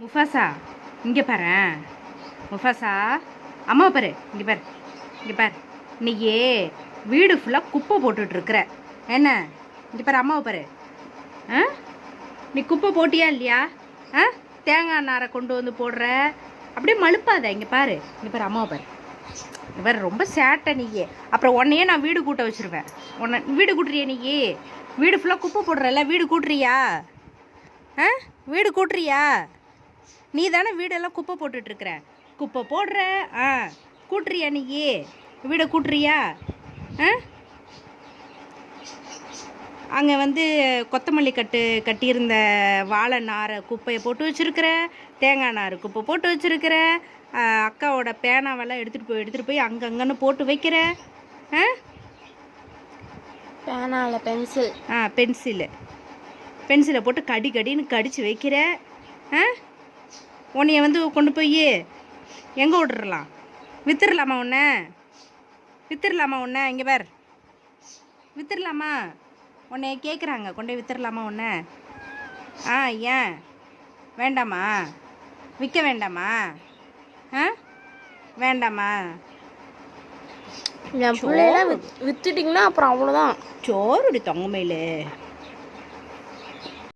Mufasa இங்கே பாரேன். Mufasa அம்மா பாரு, இங்கே பாரு, இங்கே பாரு. இன்னைக்கு வீடு ஃபுல்லாக குப்பை போட்டுட்ருக்குற என்ன? இங்கே பாரு, அம்மாவை பாரு. நீ குப்பை போட்டியா இல்லையா? தேங்காய் நாரை கொண்டு வந்து போடுற, அப்படியே மழுப்பாத. இங்கே பாரு, இங்கே பாரு, அம்மாவை பாரு. இங்கே பாரு, ரொம்ப சேட்டை நீயே. அப்புறம் உன்னையே நான் வீடு கூட்ட வச்சுருவேன். உன்னை வீடு கூட்டுறியா? நீ வீடு ஃபுல்லாக குப்பை போடுறல, வீடு கூட்டுறியா? வீடு கூட்டுறியா? நீ தானே வீடெல்லாம் குப்பை போட்டுட்ருக்குற. குப்பை போடுற, கூட்டுறியா? நீ வீடை கூட்டுறியா? அங்கே வந்து கொத்தமல்லி கட்டியிருந்த வாழை நாரை குப்பையை போட்டு வச்சுருக்கிற, தேங்காய் நார் குப்பை போட்டு வச்சுருக்கிற, அக்காவோட பேனாவெல்லாம் எடுத்துகிட்டு போய் அங்கங்கன்னு போட்டு வைக்கிற. பேனாவில் பென்சிலை போட்டு கடின்னு கடிச்சு வைக்கிற. உன்னைய வந்து கொண்டு போய் எங்கே விட்டுறலாம்? வித்துடலாமா உன்னை? இங்கே பார், வித்துடலாமா? உன்னைய கேட்குறாங்க, கொண்டு வித்துடலாமா உன்னை? ஏன் வேண்டாமா? விற்க வேண்டாமா? வேண்டாமா? என் பிள்ளையெல்லாம் வித்துட்டிங்கன்னா அப்புறம் அவ்வளோதான். சோறுடி தொங்கமையில்.